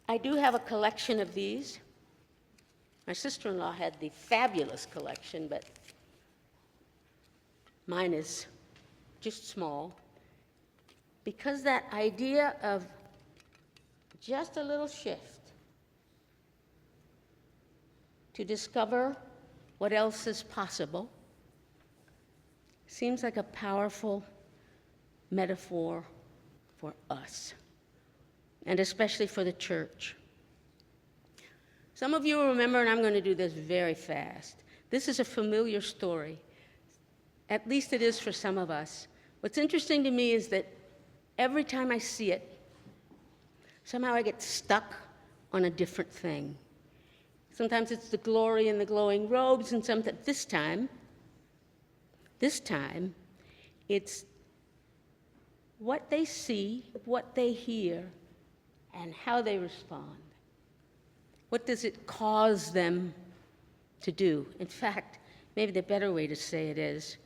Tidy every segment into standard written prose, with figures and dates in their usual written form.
I do have a collection of these. My sister-in-law had the fabulous collection, but mine is just small. Because that idea of just a little shift to discover what else is possible seems like a powerful metaphor for us, and especially for the church. Some of you will remember, and I'm going to do this very fast. This is a familiar story. At least it is for some of us. What's interesting to me is that every time I see it, somehow I get stuck on a different thing. Sometimes it's the glory and the glowing robes, and sometimes this time, it's what they see, what they hear, and how they respond. What does it cause them to do? In fact, maybe the better way to say it is,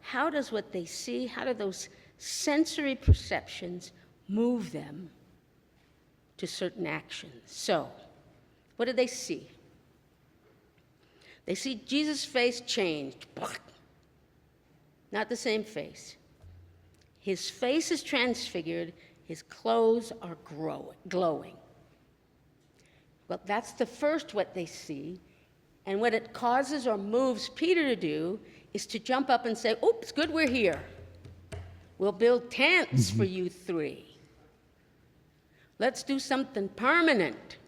how does what they see, how do those sensory perceptions move them to certain actions? So, what do they see? They see Jesus' face changed. Not the same face. His face is transfigured, his clothes are glowing. Well, that's the first what they see, and what it causes or moves Peter to do is to jump up and say, oops, good we're here. We'll build tents for you three. Let's do something permanent.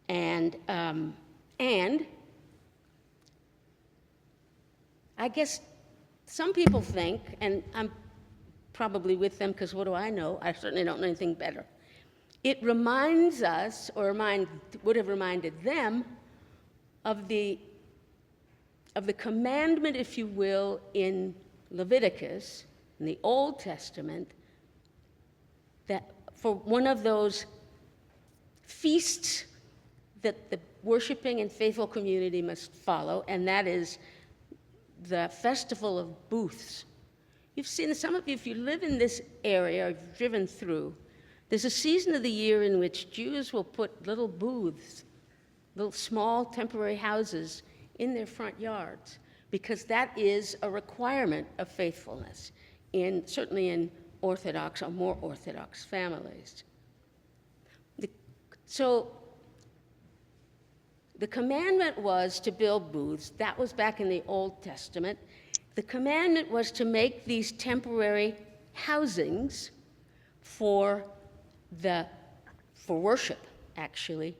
And I guess some people think, and I'm probably with them because what do I know? I certainly don't know anything better. It reminds us, or would have reminded them, of the commandment, if you will, in Leviticus, in the Old Testament, that for one of those feasts that the worshiping and faithful community must follow, and that is the Festival of Booths. You've seen, some of you, if you live in this area or you've driven through, there's a season of the year in which Jews will put little booths, little small temporary houses in their front yards, because that is a requirement of faithfulness, certainly in Orthodox or more Orthodox families. So the commandment was to build booths. That was back in the Old Testament. The commandment was to make these temporary housings for worship, actually.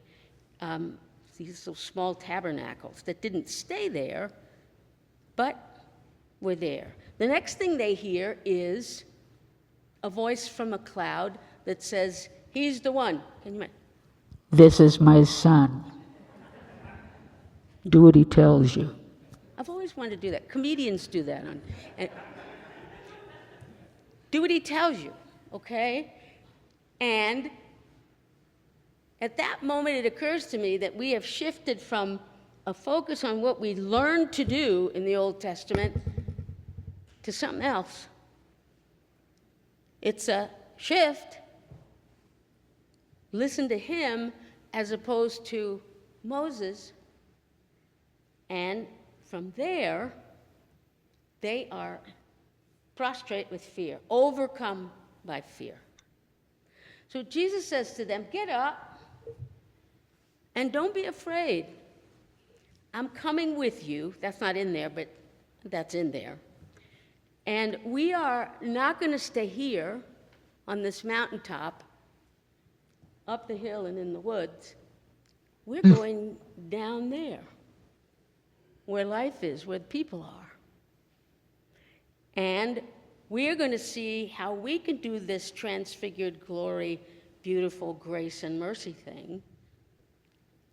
These little small tabernacles that didn't stay there, but were there. The next thing they hear is a voice from a cloud that says, he's the one. Can you imagine? This is my son. Do what he tells you. I've always wanted to do that. Comedians do that. Do what he tells you, okay? And at that moment, it occurs to me that we have shifted from a focus on what we learned to do in the Old Testament to something else. It's a shift. Listen to him as opposed to Moses. And from there, they are prostrate with fear, overcome by fear. So Jesus says to them, get up and don't be afraid. I'm coming with you. That's not in there, but that's in there. And we are not going to stay here on this mountaintop, up the hill and in the woods. We're going down there, where life is, where the people are. And we're going to see how we can do this transfigured glory, beautiful grace and mercy thing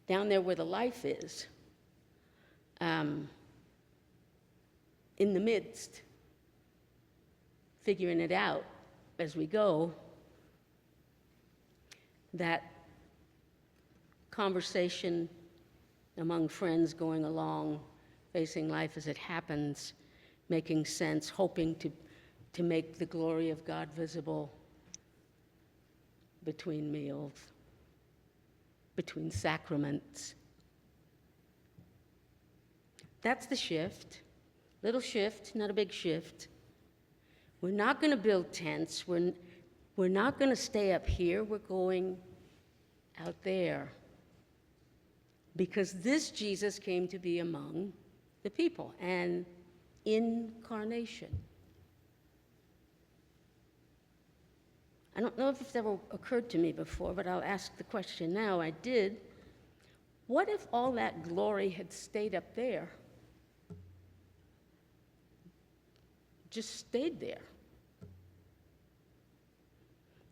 down there where the life is, in the midst, figuring it out as we go. That conversation among friends going along, facing life as it happens, making sense, hoping to make the glory of God visible between meals. between sacraments. That's the shift. Little shift, not a big shift. We're not going to build tents. We're not going to stay up here. We're going out there. Because this Jesus came to be among the people, and incarnation. I don't know if it's ever occurred to me before, but I'll ask the question now. I did. What if all that glory had stayed up there? Just stayed there?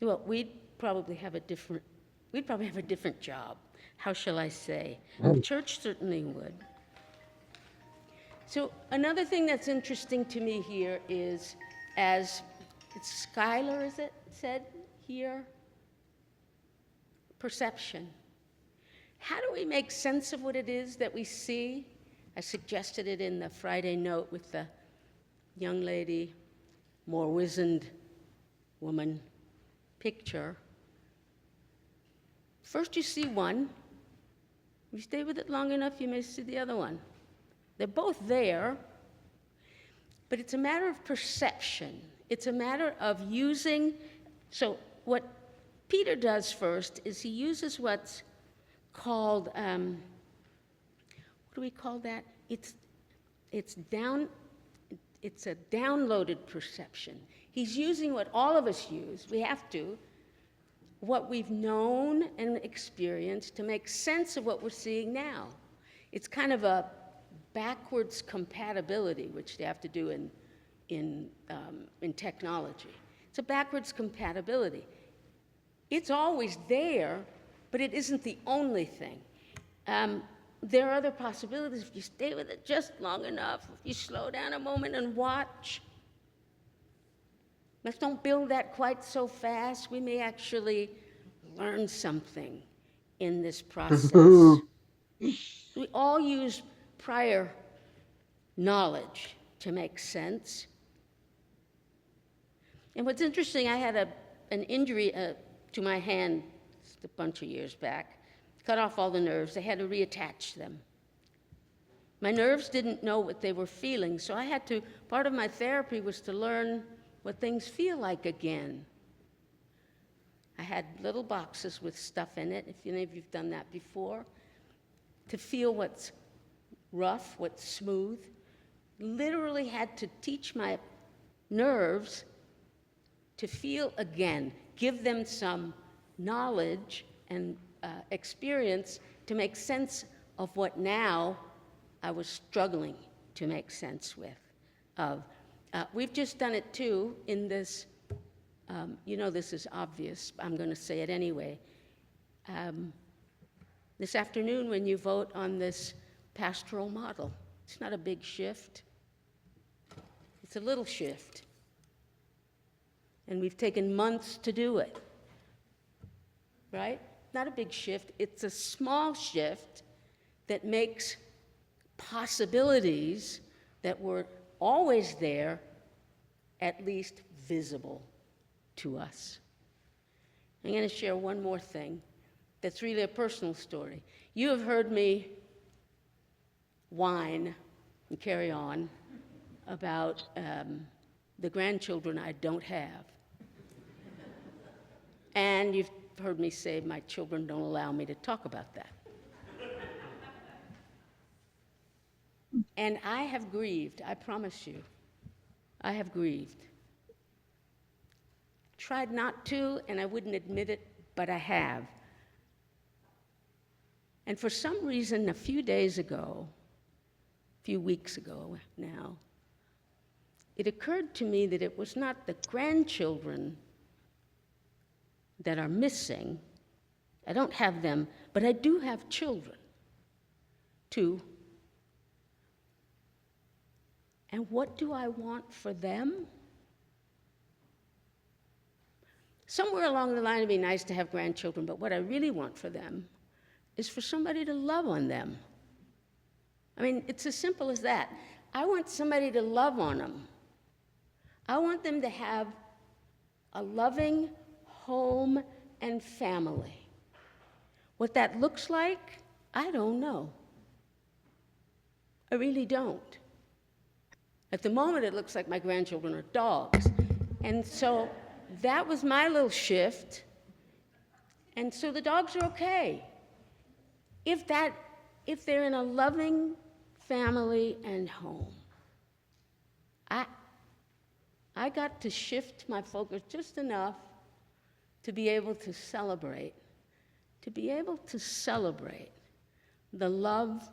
Well, we'd probably have a different job. How shall I say? The church certainly would. So another thing that's interesting to me here is, as it's Schuyler, is it, said here? Perception. How do we make sense of what it is that we see? I suggested it in the Friday note with the young lady, more wizened woman picture. First you see one. If you stay with it long enough, you may see the other one. They're both there, but it's a matter of perception. It's a matter of using. So what Peter does first is he uses what's called, what do we call that? It's a downloaded perception. He's using what all of us use. We have to. What we've known and experienced to make sense of what we're seeing now. It's kind of a backwards compatibility, which they have to do in technology. It's a backwards compatibility. It's always there, but it isn't the only thing. There are other possibilities if you stay with it just long enough, if you slow down a moment and watch. Let's don't build that quite so fast. We may actually learn something in this process. We all use prior knowledge to make sense. And what's interesting, I had an injury to my hand a bunch of years back. Cut off all the nerves. They had to reattach them. My nerves didn't know what they were feeling, so part of my therapy was to learn what things feel like again. I had little boxes with stuff in it, if any of you've done that before, to feel what's rough, what's smooth. Literally had to teach my nerves to feel again, give them some knowledge and experience to make sense of what now I was struggling to make sense of. We've just done it too in this, this is obvious, I'm going to say it anyway. This afternoon when you vote on this pastoral model, it's not a big shift. It's a little shift. And we've taken months to do it, right? Not a big shift. It's a small shift that makes possibilities that were always there at least visible to us. I'm going to share one more thing that's really a personal story. You have heard me whine and carry on about the grandchildren I don't have. And you've heard me say my children don't allow me to talk about that. And I have grieved, I promise you. I have grieved. Tried not to, and I wouldn't admit it, but I have. And for some reason, a few weeks ago now, it occurred to me that it was not the grandchildren that are missing. I don't have them, but I do have children, 2. And what do I want for them? Somewhere along the line, it'd be nice to have grandchildren, but what I really want for them is for somebody to love on them. I mean, it's as simple as that. I want somebody to love on them. I want them to have a loving home and family What that looks like, I don't know. I really don't. At the moment, it looks like my grandchildren are dogs. And so that was my little shift. And so the dogs are okay. If they're in a loving family and home. I got to shift my focus just enough to be able to celebrate the love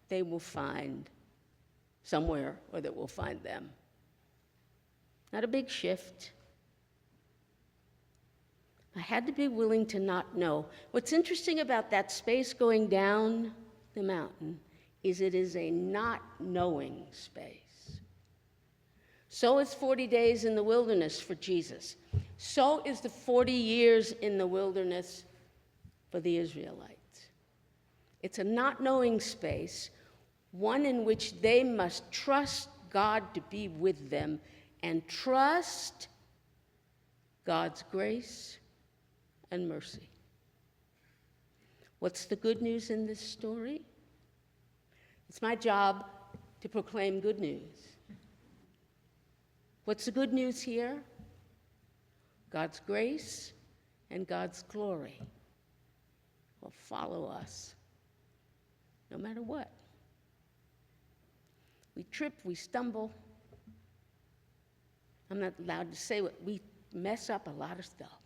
they will find somewhere, or that will find them. Not a big shift. I had to be willing to not know. What's interesting about that space going down the mountain is it is a not knowing space. So is 40 days in the wilderness for Jesus. So is the 40 years in the wilderness for the Israelites. It's a not knowing space, one in which they must trust God to be with them and trust God's grace and mercy. What's the good news in this story? It's my job to proclaim good news. What's the good news here? God's grace and God's glory will follow us no matter what. We trip, we stumble. I'm not allowed to say what we mess up a lot of stuff.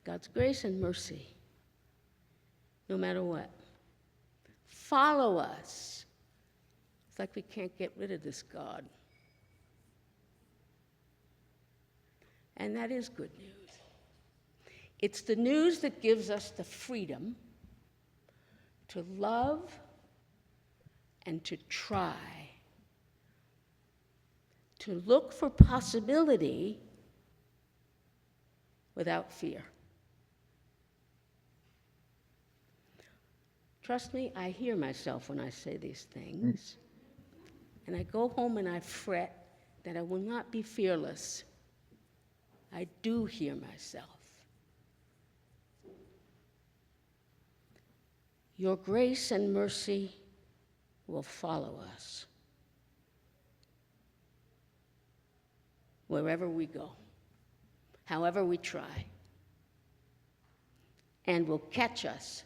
God's grace and mercy, no matter what, follow us. It's like we can't get rid of this God. And that is good news. It's the news that gives us the freedom to love and to try, to look for possibility without fear. Trust me, I hear myself when I say these things. And I go home and I fret that I will not be fearless. I do hear myself. Your grace and mercy will follow us wherever we go, however we try, and will catch us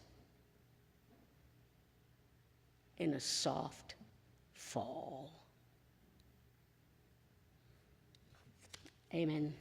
in a soft fall. Amen.